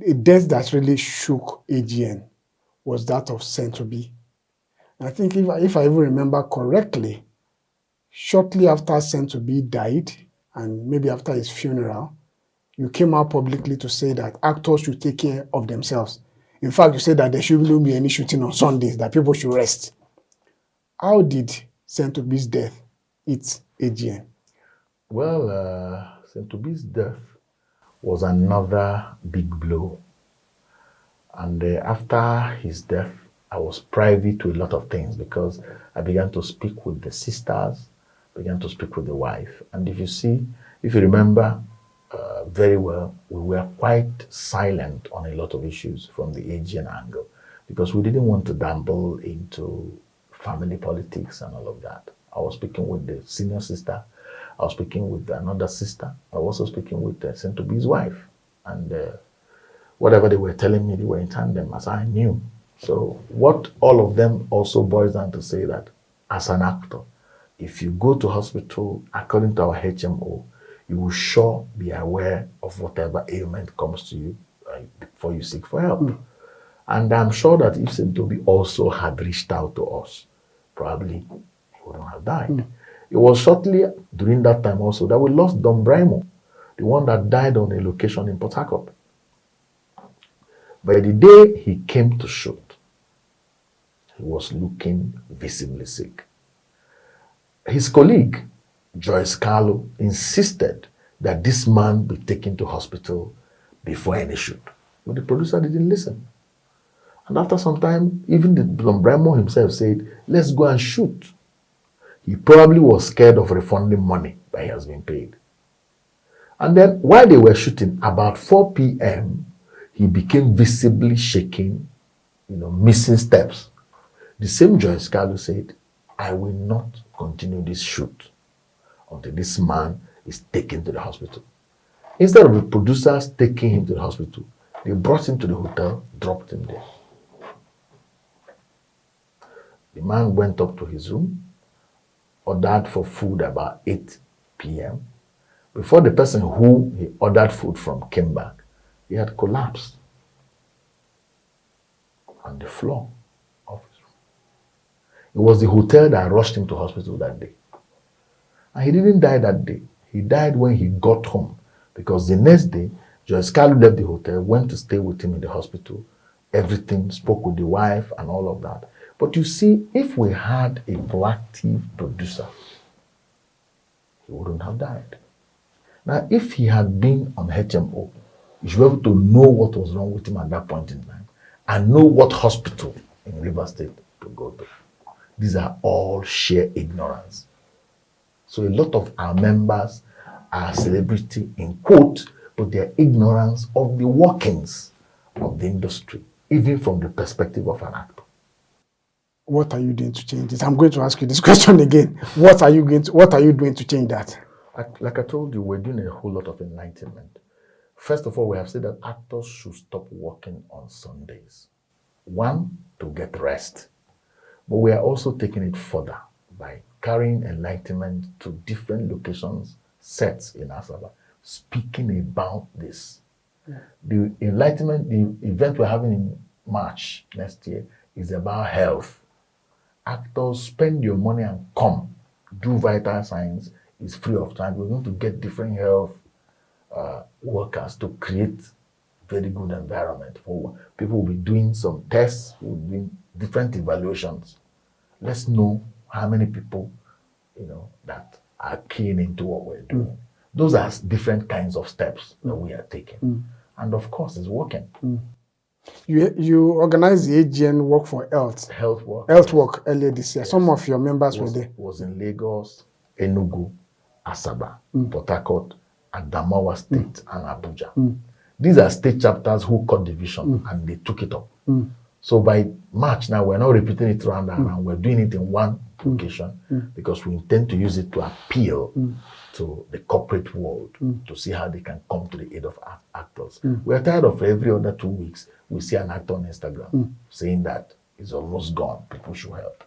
a death that really shook AGN was that of Centobi. I think if I even remember correctly, shortly after Centobi died, and maybe after his funeral, you came out publicly to say that actors should take care of themselves. In fact, you said that there shouldn't be any shooting on Sundays, that people should rest. How did Centobi's death hit AGN? Well, Centobi's death was another big blow. And after his death, I was privy to a lot of things because I began to speak with the sisters, began to speak with the wife. And if you remember very well, we were quite silent on a lot of issues from the AGN angle because we didn't want to dabble into family politics and all of that. I was speaking with the senior sister. I was speaking with another sister. I was also speaking with Centobi's wife. And whatever they were telling me, they were in tandem, as I knew. So what all of them also boils down to say that as an actor, if you go to hospital, according to our HMO, you will sure be aware of whatever ailment comes to you before you seek for help. And I'm sure that if Centobi also had reached out to us, probably he wouldn't have died. It was shortly during that time also that we lost Don Brimo, the one that died on a location in Port Harcourt. By the day he came to shoot, he was looking visibly sick. His colleague, Joyce Carlo, insisted that this man be taken to hospital before any shoot. But the producer didn't listen. And after some time, even the Don Brimo himself said, let's go and shoot. He probably was scared of refunding money that he has been paid. And then while they were shooting, about 4 p.m., he became visibly shaking, missing steps. The same Joyce Carlo said, I will not continue this shoot until this man is taken to the hospital. Instead of the producers taking him to the hospital, they brought him to the hotel, dropped him there. The man went up to his room, ordered for food about 8 p.m. Before the person who he ordered food from came back, he had collapsed on the floor of his room. It was the hotel that rushed him to hospital that day. And he didn't die that day. He died when he got home because the next day, Joyce Carlo left the hotel, went to stay with him in the hospital, everything, spoke with the wife and all of that. But you see, if we had a proactive producer, he wouldn't have died. Now, if he had been on HMO, you should be able to know what was wrong with him at that point in time and know what hospital in Rivers State to go to. These are all sheer ignorance. So a lot of our members are celebrity in quote, but they're ignorance of the workings of the industry, even from the perspective of an actor. What are you doing to change this? I'm going to ask you this question again. What are you doing to change that? Like I told you, we're doing a whole lot of enlightenment. First of all, we have said that actors should stop working on Sundays. One, to get rest. But we are also taking it further by carrying enlightenment to different locations, sets in Asaba, speaking about this. Yeah. The enlightenment, the event we're having in March next year is about health. Actors, spend your money and come. Do vital signs. It's free of charge. We're going to get different health workers to create very good environment for people. Will be doing some tests, will be doing different evaluations. Let's know how many people, that are keen into what we're doing. Those are different kinds of steps that we are taking. And of course, it's working. You organized the AGN Work for Health work earlier this year. Yes. Some of your members were there. Was in Lagos, Enugu, Asaba, Port Harcourt, Adamawa State, and Abuja. These are state chapters who cut the vision and they took it up. So by March now, we're not repeating it round and round. We're doing it in one location because we intend to use it to appeal to the corporate world to see how they can come to the aid of actors. We're tired of every other 2 weeks, we see an actor on Instagram saying that it's almost gone, people should help.